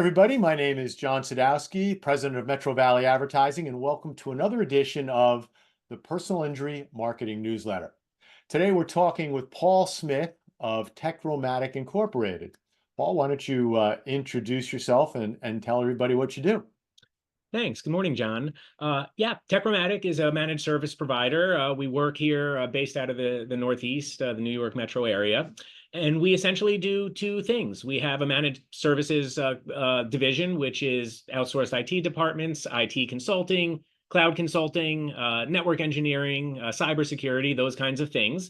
everybody. My name is John Sadowski, president of Metro Valley Advertising, and welcome to another edition of the Personal Injury Marketing Newsletter. Today, we're talking with Paul Smith of Techromatic Incorporated. Paul, why don't you introduce yourself and tell everybody what you do? Thanks. Good morning, John. Techromatic is a managed service provider. We work here based out of the Northeast, the New York metro area. And we essentially do two things. We have a managed services division, which is outsourced IT departments, IT consulting, cloud consulting, network engineering, cybersecurity, those kinds of things.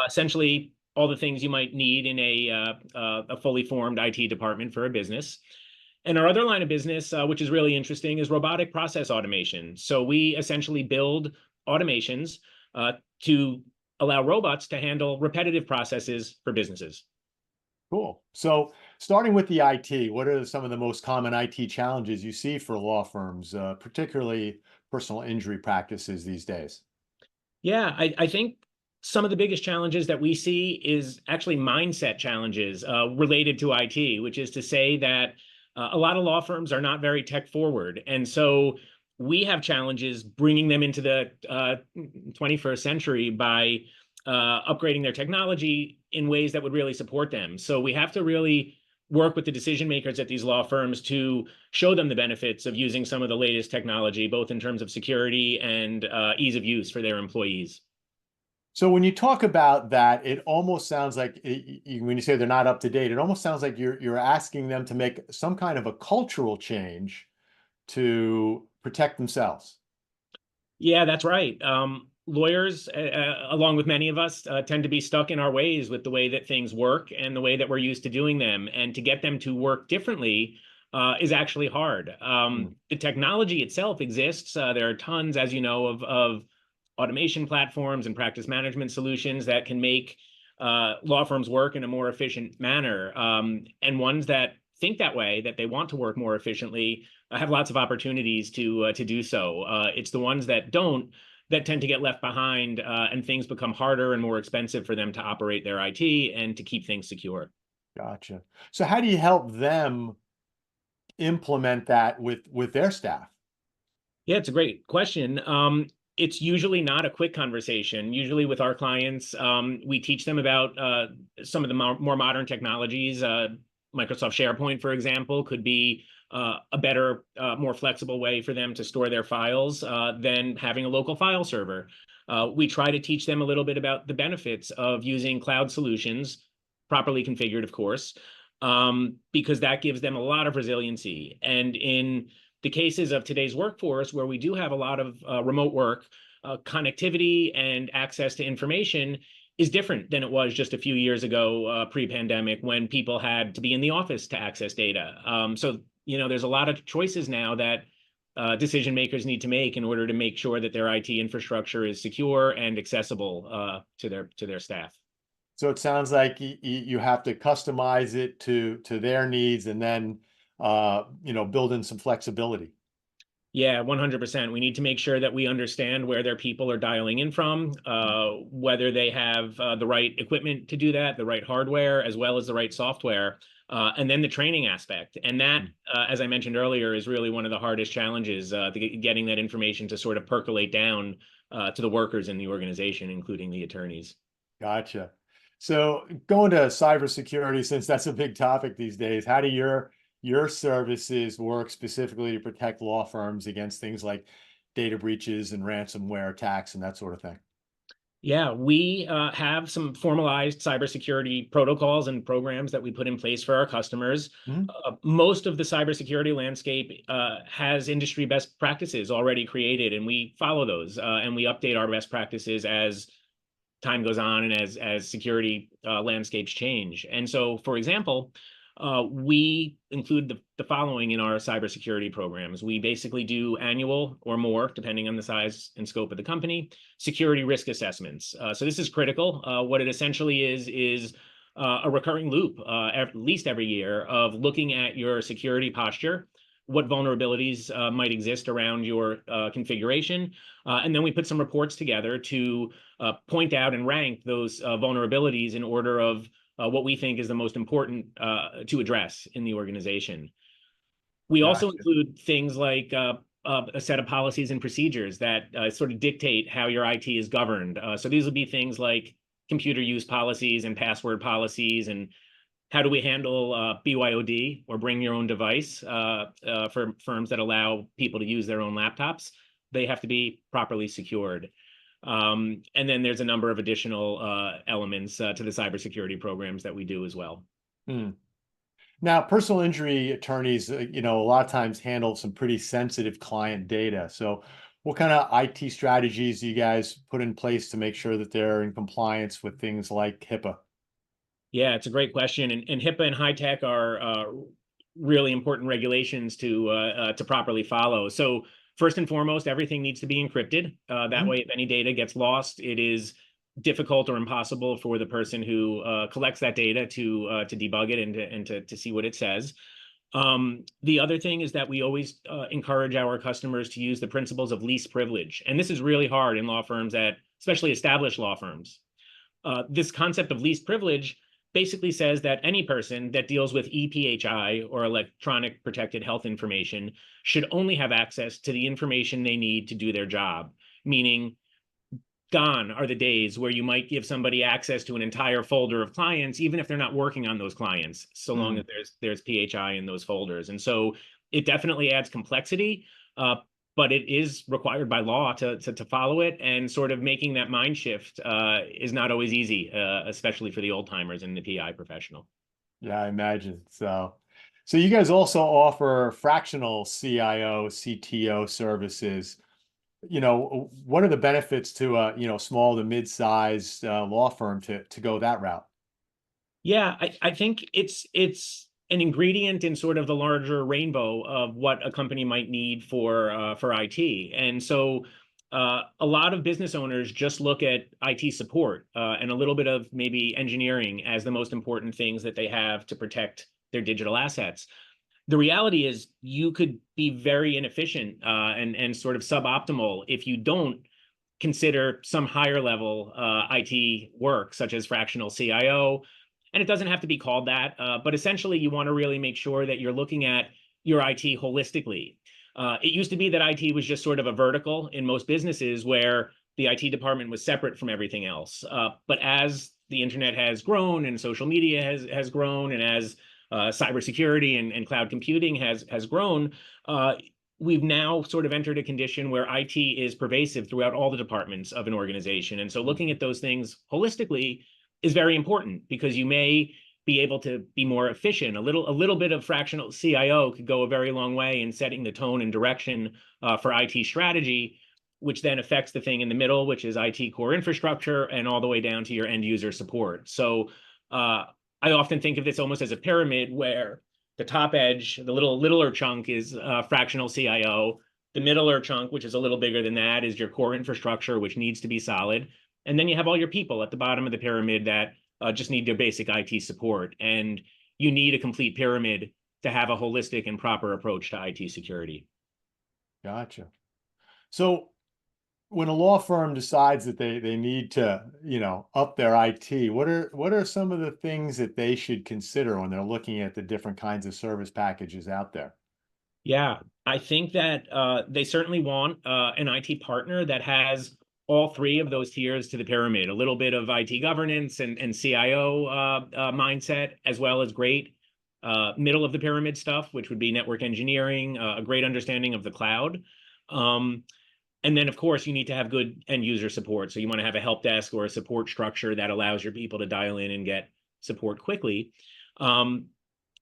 Essentially, all the things you might need in a fully formed IT department for a business. And our other line of business, which is really interesting, is robotic process automation. So we essentially build automations to allow robots to handle repetitive processes for businesses. Cool. So starting with the IT, what are some of the most common IT challenges you see for law firms, particularly personal injury practices these days? Yeah, I think some of the biggest challenges that we see is actually mindset challenges related to IT, which is to say that a lot of law firms are not very tech forward. And so we have challenges bringing them into the 21st century by upgrading their technology in ways that would really support them. So we have to really work with the decision makers at these law firms to show them the benefits of using some of the latest technology, both in terms of security and ease of use for their employees. So when you talk about that, it almost sounds like when you say they're not up to date, it almost sounds like you're asking them to make some kind of a cultural change to protect themselves. Yeah, that's right. Lawyers, along with many of us, tend to be stuck in our ways with the way that things work and the way that we're used to doing them. And to get them to work differently is actually hard. The technology itself exists. There are tons, as you know, of automation platforms and practice management solutions that can make law firms work in a more efficient manner. And ones that think that way, that they want to work more efficiently, have lots of opportunities to do so. It's the ones that don't that tend to get left behind, and things become harder and more expensive for them to operate their IT and to keep things secure. Gotcha. So how do you help them implement that with their staff? Yeah, it's a great question. It's usually not a quick conversation. Usually with our clients, we teach them about some of the more modern technologies. Microsoft SharePoint, for example, could be a better, more flexible way for them to store their files than having a local file server. We try to teach them a little bit about the benefits of using cloud solutions, properly configured, of course, because that gives them a lot of resiliency. And in the cases of today's workforce, where we do have a lot of remote work, connectivity and access to information is different than it was just a few years ago, pre-pandemic, when people had to be in the office to access data. So, there's a lot of choices now that decision makers need to make in order to make sure that their IT infrastructure is secure and accessible to their staff. So it sounds like you have to customize it to their needs and then build in some flexibility. Yeah, 100%. We need to make sure that we understand where their people are dialing in from, whether they have the right equipment to do that, the right hardware, as well as the right software, and then the training aspect. And that, as I mentioned earlier, is really one of the hardest challenges, getting that information to sort of percolate down to the workers in the organization, including the attorneys. Gotcha. So going to cybersecurity, since that's a big topic these days, how do your services work specifically to protect law firms against things like data breaches and ransomware attacks and that sort of thing? Yeah, we have some formalized cybersecurity protocols and programs that we put in place for our customers. Mhm. Most of the cybersecurity landscape has industry best practices already created, and we follow those, and we update our best practices as time goes on and as security landscapes change. And so, for example, we include the following in our cybersecurity programs. We basically do annual or more, depending on the size and scope of the company, security risk assessments. So this is critical. What it essentially is a recurring loop, at least every year, of looking at your security posture, what vulnerabilities might exist around your configuration. And then we put some reports together to point out and rank those vulnerabilities in order of what we think is the most important to address in the organization. We also Gotcha. include things like a set of policies and procedures that sort of dictate how your IT is governed. So these will be things like computer use policies and password policies, and how do we handle BYOD, or bring your own device, for firms that allow people to use their own laptops. They have to be properly secured. And then there's a number of additional elements to the cybersecurity programs that we do as well. Hmm. Now, personal injury attorneys, a lot of times handle some pretty sensitive client data. So what kind of IT strategies do you guys put in place to make sure that they're in compliance with things like HIPAA? Yeah, it's a great question, and HIPAA and high tech are really important regulations to properly follow. So first and foremost, everything needs to be encrypted. That Mhm. way, if any data gets lost, it is difficult or impossible for the person who collects that data to debug it and to see what it says. The other thing is that we always encourage our customers to use the principles of least privilege, and this is really hard in law firms, especially established law firms. This concept of least privilege basically says that any person that deals with EPHI, or electronic protected health information, should only have access to the information they need to do their job. Meaning, gone are the days where you might give somebody access to an entire folder of clients, even if they're not working on those clients, so long as Mm. there's PHI in those folders. And so it definitely adds complexity, but it is required by law to follow it. And sort of making that mind shift is not always easy, especially for the old timers and the PI professional. Yeah, I imagine. So you guys also offer fractional CIO, CTO services. What are the benefits to a, small to mid-sized law firm to go that route? Yeah, I think it's an ingredient in sort of the larger rainbow of what a company might need for IT. And so a lot of business owners just look at IT support and a little bit of maybe engineering as the most important things that they have to protect their digital assets. The reality is you could be very inefficient and sort of suboptimal if you don't consider some higher level IT work, such as fractional CIO. And it doesn't have to be called that, but essentially you want to really make sure that you're looking at your IT holistically. It used to be that IT was just sort of a vertical in most businesses, where the IT department was separate from everything else. But as the internet has grown and social media has grown, and as cybersecurity and cloud computing has grown, we've now sort of entered a condition where IT is pervasive throughout all the departments of an organization. And so looking at those things holistically is very important, because you may be able to be more efficient. A little bit of fractional CIO could go a very long way in setting the tone and direction for IT strategy, which then affects the thing in the middle, which is IT core infrastructure, and all the way down to your end user support. So I often think of this almost as a pyramid, where the top edge, the littler chunk, is fractional CIO. The middler chunk, which is a little bigger than that, is your core infrastructure, which needs to be solid. And then you have all your people at the bottom of the pyramid that just need their basic IT support. And you need a complete pyramid to have a holistic and proper approach to IT security. Gotcha. So when a law firm decides that they need to, up their IT, what are some of the things that they should consider when they're looking at the different kinds of service packages out there? Yeah, I think that they certainly want an IT partner that has all three of those tiers to the pyramid: a little bit of IT governance and CIO mindset, as well as great middle of the pyramid stuff, which would be network engineering, a great understanding of the cloud. Um, and then, of course, you need to have good end user support. So you want to have a help desk or a support structure that allows your people to dial in and get support quickly. Um,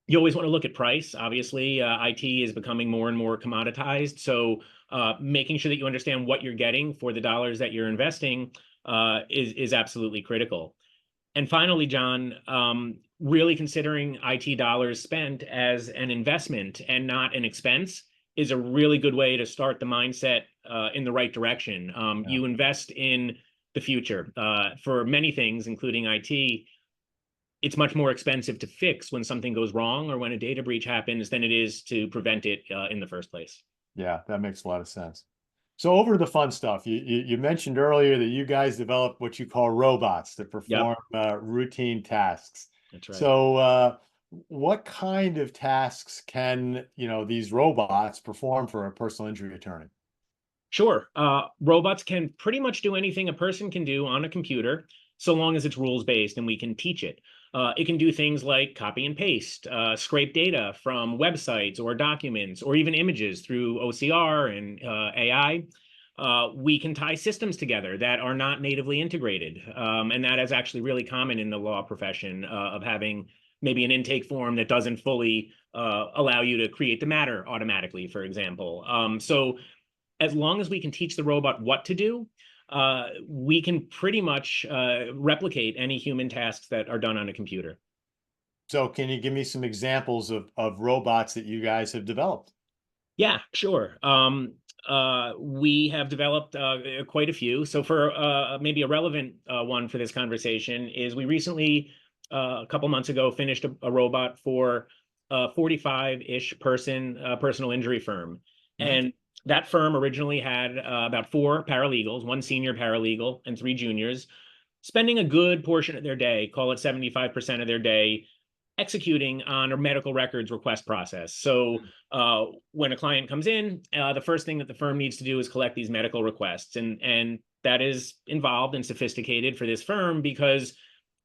you always want to look at price. Obviously, IT is becoming more and more commoditized. So making sure that you understand what you're getting for the dollars that you're investing is absolutely critical. And finally, John, really considering IT dollars spent as an investment and not an expense is a really good way to start the mindset in the right direction. Yeah. You invest in the future for many things, including IT. It's much more expensive to fix when something goes wrong or when a data breach happens than it is to prevent it in the first place. Yeah, that makes a lot of sense. So over to the fun stuff. You mentioned earlier that you guys develop what you call robots to Yep, perform routine tasks. that's right. So what kind of tasks can, these robots perform for a personal injury attorney? Sure. Robots can pretty much do anything a person can do on a computer, so long as it's rules-based and we can teach it. It can do things like copy and paste, scrape data from websites or documents, or even images through OCR and AI. We can tie systems together that are not natively integrated. And that is actually really common in the law profession, of having maybe an intake form that doesn't fully allow you to create the matter automatically, for example. So as long as we can teach the robot what to do, we can pretty much replicate any human tasks that are done on a computer. So can you give me some examples of robots that you guys have developed? Yeah, sure. We have developed quite a few. So for maybe a relevant one for this conversation is we recently, a couple months ago, finished a robot for a 45-ish person personal injury firm. Mhm. And that firm originally had about 4 paralegals, 1 senior paralegal and 3 juniors, spending a good portion of their day, call it 75% of their day, executing on a medical records request process. So when a client comes in, the first thing that the firm needs to do is collect these medical requests, and that is involved and sophisticated for this firm because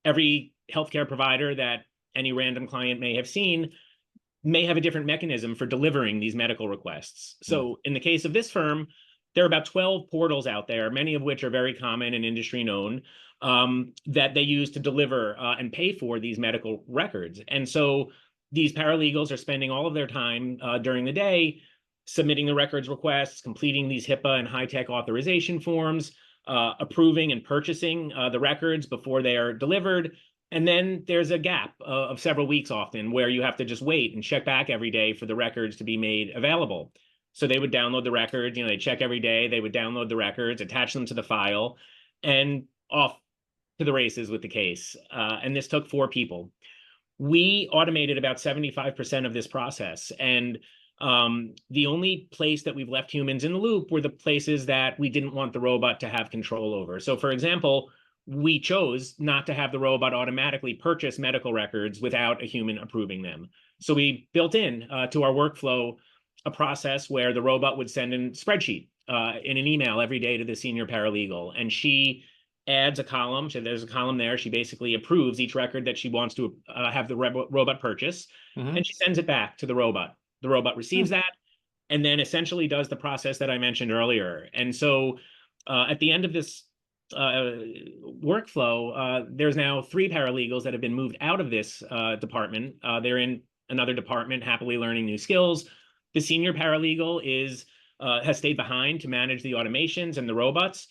every healthcare provider that any random client may have seen may have a different mechanism for delivering these medical requests. Mm. So in the case of this firm, there are about 12 portals out there, many of which are very common and industry known, that they use to deliver and pay for these medical records. And so these paralegals are spending all of their time during the day submitting the records requests, completing these HIPAA and high-tech authorization forms, approving and purchasing the records before they are delivered. And then there's a gap of several weeks often where you have to just wait and check back every day for the records to be made available. So they would download the records, they check every day, they would download the records, attach them to the file, and off to the races with the case. And this took 4 people. We automated about 75% of this process. And the only place that we've left humans in the loop were the places that we didn't want the robot to have control over. So, for example, we chose not to have the robot automatically purchase medical records without a human approving them. So we built in to our workflow a process where the robot would send a spreadsheet in an email every day to the senior paralegal, and she adds a column. So there's a column there. She basically approves each record that she wants to have the robot purchase, Mhm. and she sends it back to the robot. The robot receives Hmm. that and then essentially does the process that I mentioned earlier. And so at the end of this workflow, there's now 3 paralegals that have been moved out of this department. They're in another department, happily learning new skills. The senior paralegal has stayed behind to manage the automations and the robots.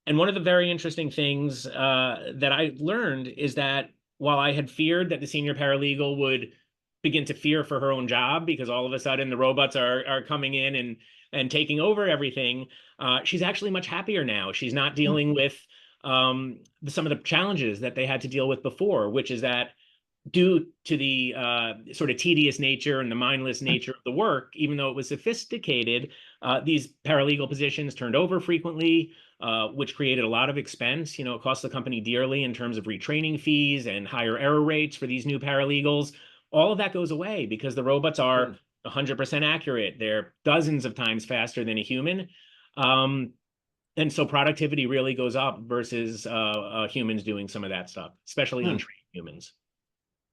And one of the very interesting things that I learned is that while I had feared that the senior paralegal would begin to fear for her own job because all of a sudden the robots are coming in and taking over everything, she's actually much happier now. She's not Hmm. dealing with some of the challenges that they had to deal with before, which is that due to the sort of tedious nature and the mindless nature of the work, even though it was sophisticated, these paralegal positions turned over frequently, which created a lot of expense. It cost the company dearly in terms of retraining fees and higher error rates for these new paralegals. All of that goes away because the robots are Hmm. 100% accurate. They're dozens of times faster than a human. Um, and so productivity really goes up versus humans doing some of that stuff, especially Hmm. untrained humans.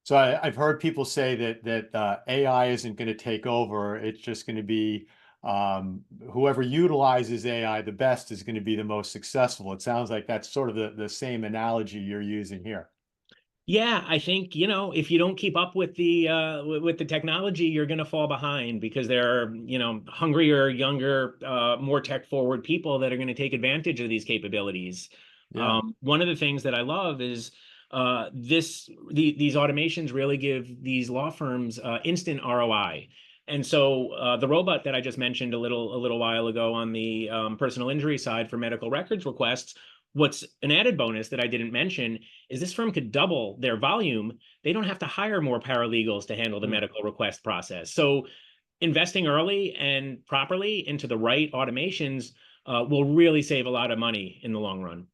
So I've heard people say that AI isn't going to take over. It's just going to be whoever utilizes AI the best is going to be the most successful. It sounds like that's sort of the same analogy you're using here. Yeah, I think, if you don't keep up with the technology, you're going to fall behind because there are, hungrier, younger, more tech forward people that are going to take advantage of these capabilities. Yeah. One of the things that I love is these automations really give these law firms instant ROI. And so the robot that I just mentioned a little while ago on the personal injury side for medical records requests, what's an added bonus that I didn't mention is this firm could double their volume. They don't have to hire more paralegals to handle the Hmm. medical request process. So investing early and properly into the right automations will really save a lot of money in the long run.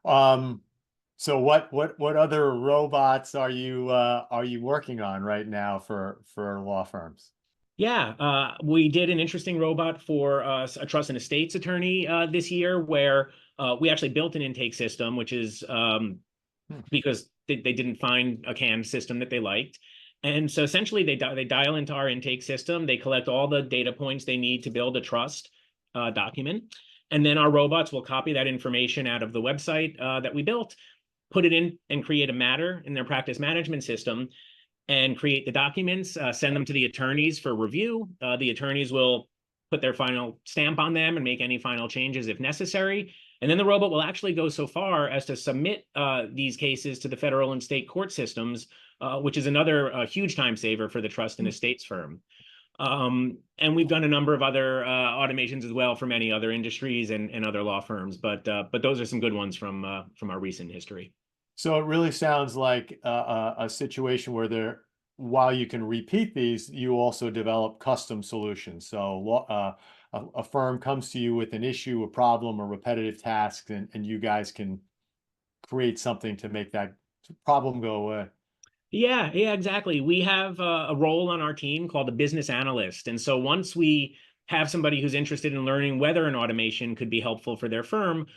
Hmm. So what other robots are you working on right now for law firms? Yeah, we did an interesting robot for a trust and estates attorney this year, where we actually built an intake system, which is Hmm. because they didn't find a canned system that they liked. And so essentially, they dial into our intake system, they collect all the data points they need to build a trust document, and then our robots will copy that information out of the website that we built, put it in, and create a matter in their practice management system and create the documents, send them to the attorneys for review. The attorneys will put their final stamp on them and make any final changes if necessary. And then the robot will actually go so far as to submit these cases to the federal and state court systems, which is another huge time saver for the trust and estates firm. And we've done a number of other automations as well for many other industries and other law firms, but those are some good ones from our recent history. So it really sounds like a situation where while you can repeat these, you also develop custom solutions. So a firm comes to you with an issue, a problem, a repetitive task, and you guys can create something to make that problem go away. Yeah, exactly. We have a role on our team called a business analyst. And so once we have somebody who's interested in learning whether an automation could be helpful for their firm,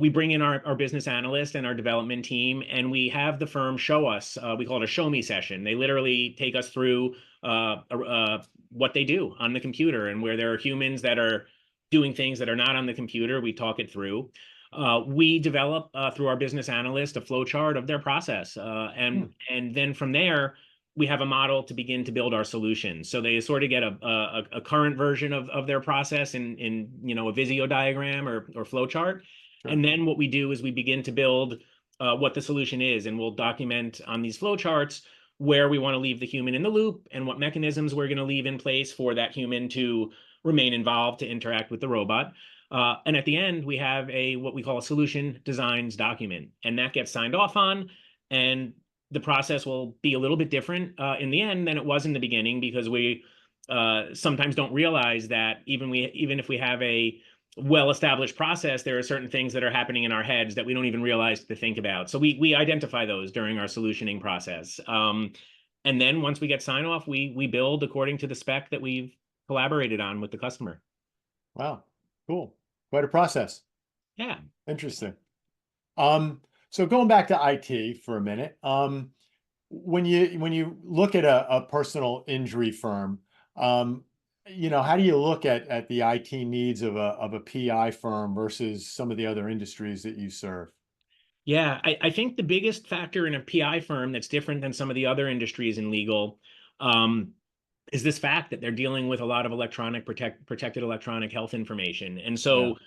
we bring in our business analyst and our development team, and we have the firm show us. We call it a show me session. They literally take us through what they do on the computer, and where there are humans that are doing things that are not on the computer, we talk it through. We develop through our business analyst a flow chart of their process, Hmm. and then from there we have a model to begin to build our solution. So they sort of get a current version of their process in a Visio diagram or flow chart, Sure. and then what we do is we begin to build what the solution is, and we'll document on these flow charts where we want to leave the human in the loop and what mechanisms we're going to leave in place for that human to remain involved to interact with the robot. And at the end, we have what we call a solution designs document, and that gets signed off on. And the process will be a little bit different in the end than it was in the beginning, because we sometimes don't realize that even if we have a well-established process, there are certain things that are happening in our heads that we don't even realize to think about. So we identify those during our solutioning process. And then once we get sign off, we build according to the spec that we've collaborated on with the customer. Wow. Cool. Quite a process. Yeah. Interesting. Um, so going back to IT for a minute, when you look at a personal injury firm, um, how do you look at the IT needs of a PI firm versus some of the other industries that you serve? Yeah, I think the biggest factor in a PI firm that's different than some of the other industries in legal um, is this fact that they're dealing with a lot of protected electronic health information. And Yeah. so,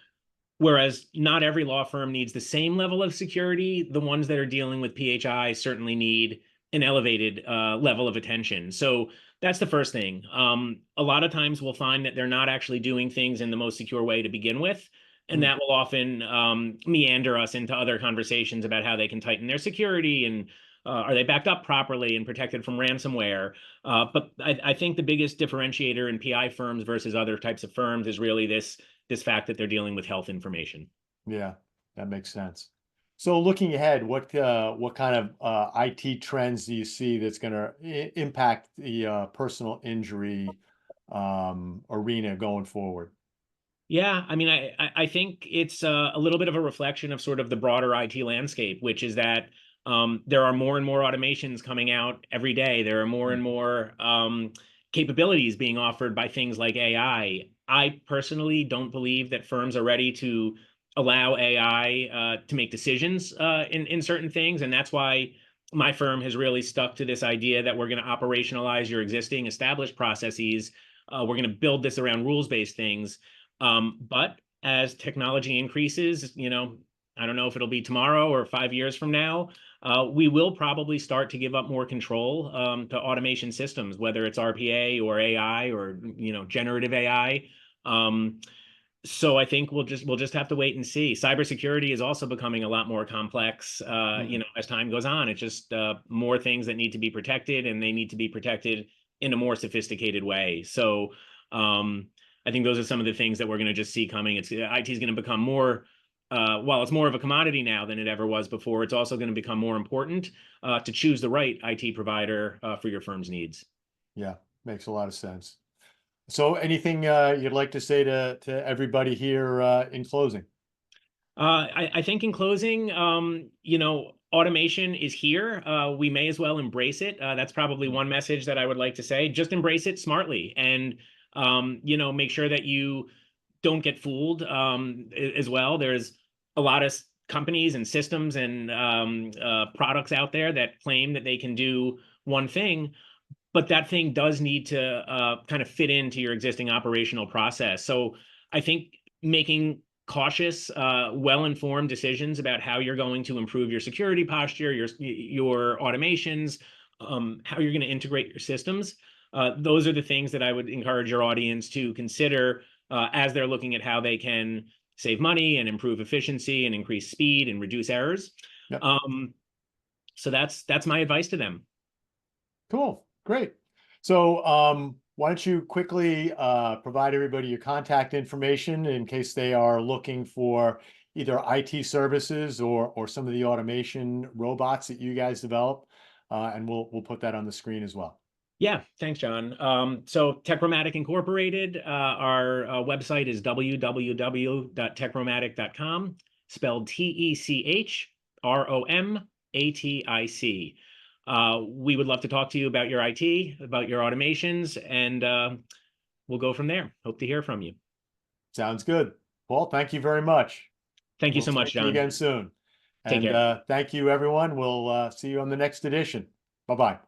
whereas not every law firm needs the same level of security, the ones that are dealing with PHI certainly need an elevated level of attention. So that's the first thing. A lot of times we'll find that they're not actually doing things in the most secure way to begin with. And Hmm. that will often meander us into other conversations about how they can tighten their security, and are they backed up properly and protected from ransomware. But I think the biggest differentiator in PI firms versus other types of firms is really this fact that they're dealing with health information. Yeah, that makes sense. So looking ahead, what kind of IT trends do you see that's going to impact the personal injury arena going forward? Yeah, I mean, I think it's a little bit of a reflection of sort of the broader IT landscape, which is that there are more and more automations coming out every day. There are more and more capabilities being offered by things like AI. I personally don't believe that firms are ready to allow AI to make decisions in certain things, and that's why my firm has really stuck to this idea that we're going to operationalize your existing established processes. We're going to build this around rules-based things, but as technology increases, I don't know if it'll be tomorrow or 5 years from now, we will probably start to give up more control to automation systems, whether it's RPA or AI or generative AI. Um, so I think we'll just have to wait and see. Cybersecurity is also becoming a lot more complex, Hmm. as time goes on. It's just more things that need to be protected, and they need to be protected in a more sophisticated way. So I think those are some of the things that we're going to just see coming. IT is going to become more while it's more of a commodity now than it ever was before, it's also going to become more important to choose the right IT provider for your firm's needs. Yeah, makes a lot of sense. So anything you'd like to say to everybody here in closing? I think in closing, automation is here. We may as well embrace it. That's probably one message that I would like to say. Just embrace it smartly and, make sure that you don't get fooled as well. There's a lot of companies and systems and products out there that claim that they can do one thing, but that thing does need to kind of fit into your existing operational process. So I think making cautious, well-informed decisions about how you're going to improve your security posture, your automations, how you're going to integrate your systems. Those are the things that I would encourage your audience to consider as they're looking at how they can save money and improve efficiency and increase speed and reduce errors. Yep. So that's my advice to them. Cool, great. So why don't you quickly provide everybody your contact information in case they are looking for either IT services or some of the automation robots that you guys develop, and we'll put that on the screen as well. Yeah, thanks, John. So Techromatic Incorporated, our website is www.techromatic.com, spelled Techromatic. We would love to talk to you about your IT, about your automations, and we'll go from there. Hope to hear from you. Sounds good. Paul, thank you very much. Thank you We'll so much, talk to you John. again soon. Take And care. thank you, everyone. We'll see you on the next edition. Bye-bye.